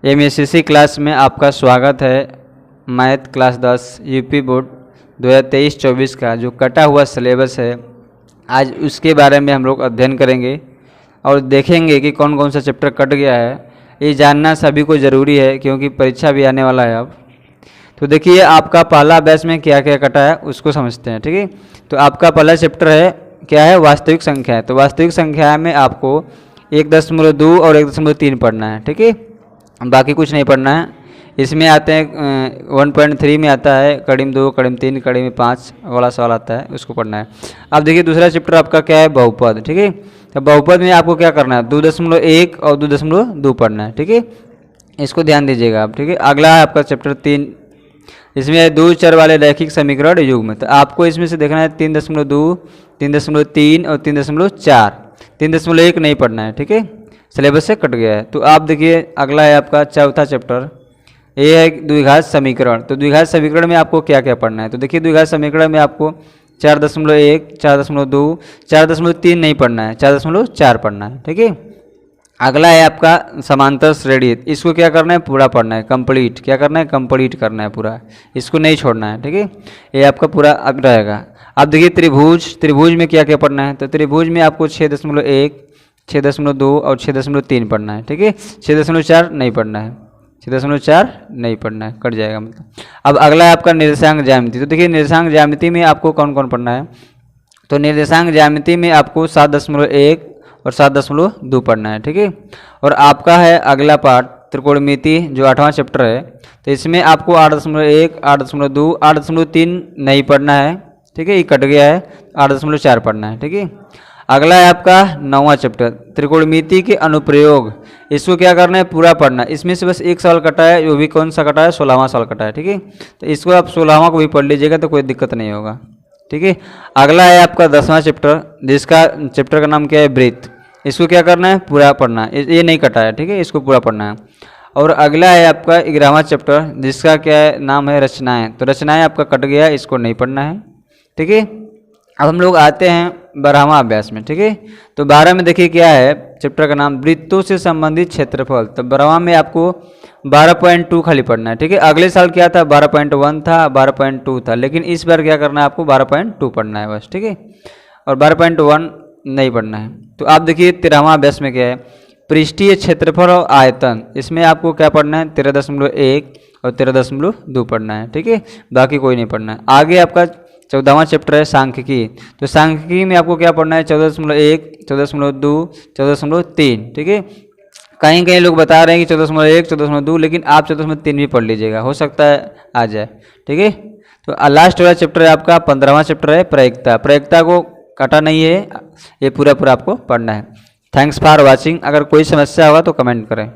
एमएससीसी class में आपका स्वागत है। मैथ क्लास 10 यूपी बोर्ड 2023-24 का जो कटा हुआ सिलेबस है, आज उसके बारे में हम लोग अध्ययन करेंगे और देखेंगे कि कौन कौन सा चैप्टर कट गया है। ये जानना सभी को ज़रूरी है क्योंकि परीक्षा भी आने वाला है अब। तो देखिए आपका पहला अभ्यास में क्या क्या कटा है उसको समझते हैं, ठीक है। तो आपका पहला चैप्टर है क्या है, वास्तविक संख्या है। तो वास्तविक संख्या में आपको 1.2 और 1.3 पढ़ना है, ठीक है, बाकी कुछ नहीं पढ़ना है। इसमें आते हैं 1.3 में आता है कड़ीम 2, कड़ीम 3, कड़ीम 5 वाला सवाल आता है, उसको पढ़ना है। अब देखिए दूसरा चैप्टर आपका क्या है, बहुपद, ठीक है। तो बहुपद में आपको क्या करना है, 2.1 और 2.2 पढ़ना है, ठीक है, इसको ध्यान दीजिएगा आप, ठीक है। अगला है आपका चैप्टर 3, इसमें 2 चर वाले रैखिक समीकरण युग्म। तो आपको इसमें से देखना है 3.2, 3.3 और 3.4। 3.1 नहीं पढ़ना है, ठीक है, सिलेबस से कट गया है। तो आप देखिए अगला है आपका चौथा चैप्टर, ये है द्विघात समीकरण। तो द्विघात समीकरण में आपको क्या क्या पढ़ना है। तो देखिए द्विघात समीकरण में आपको 4.1, 4.2, 4.3 नहीं पढ़ना है, 4.4 पढ़ना है, ठीक है। अगला है आपका समांतर श्रेणी, इसको क्या करना है, पूरा पढ़ना है, कंप्लीट क्या करना है, कंप्लीट करना है पूरा, इसको नहीं छोड़ना है, ठीक है। ये आपका पूरा अब रहेगा। अब देखिए त्रिभुज, त्रिभुज में क्या क्या पढ़ना है। तो त्रिभुज में आपको 6.1, 6.2 और 6.3 पढ़ना है, ठीक है। 6.4 नहीं पढ़ना है, 6.4 नहीं पढ़ना है, कट जाएगा मतलब। अब अगला है आपका निर्देशांक ज्यामिति। तो देखिए निर्देशांक ज्यामिति में आपको कौन कौन पढ़ना है। तो निर्देशांक ज्यामिति में आपको 7.1 और 7.2 पढ़ना है, ठीक है। और आपका है अगला पार्ट त्रिकोणमिति जो 8वां चैप्टर है। तो इसमें आपको 8.1, 8.2, 8.3 नहीं पढ़ना है, ठीक है, ये कट गया है। 8.4 पढ़ना है, ठीक है। अगला है आपका 9वां चैप्टर त्रिकोणमिति के अनुप्रयोग, इसको क्या करना है, पूरा पढ़ना है। इसमें से बस एक सवाल कटा है, वो भी कौन सा कटा है, 16वां सवाल कटा है, ठीक है। तो इसको आप 16वां को भी पढ़ लीजिएगा तो कोई दिक्कत नहीं होगा, ठीक है। अगला है आपका 10वां चैप्टर, जिसका चैप्टर का नाम क्या है, वृत्त। इसको क्या करना है, पूरा पढ़ना है, ये नहीं कटा है, ठीक है, इसको पूरा पढ़ना है। और अगला है आपका 11वां चैप्टर, जिसका क्या है, नाम है रचनाएं। तो रचनाएं आपका कट गया, इसको नहीं पढ़ना है, ठीक है। अब हम लोग आते हैं 12वां अभ्यास में, ठीक है। तो 12 में देखिए क्या है, चैप्टर का नाम वृत्तों से संबंधित क्षेत्रफल। तो 12वां में आपको 12.2 खाली पढ़ना है, ठीक है। अगले साल क्या था, 12.1 था, 12.2 था, लेकिन इस बार क्या करना है, आपको 12.2 पढ़ना है बस, ठीक है, और 12.1 नहीं पढ़ना है। तो आप देखिए 13वां अभ्यास में क्या है, पृष्ठीय क्षेत्रफल और आयतन। इसमें आपको क्या पढ़ना है, 13.1 और 13.2 पढ़ना है, ठीक है, बाकी कोई नहीं पढ़ना है। आगे आपका 14वां चैप्टर है सांख्यिकी। तो सांख्यिकी में आपको क्या पढ़ना है, 14.1, 14.2, 14.3, ठीक है। कहीं कहीं लोग बता रहे हैं कि 14.1, 14.2, लेकिन आप 14.3 भी पढ़ लीजिएगा, हो सकता है आ जाए, ठीक है। तो लास्ट वाला चैप्टर है आपका 15वां चैप्टर है प्रायिकता। प्रायिकता को काटा नहीं है, ये पूरा पूरा आपको पढ़ना है। Thanks for watching. अगर कोई समस्या होगा तो कमेंट करें।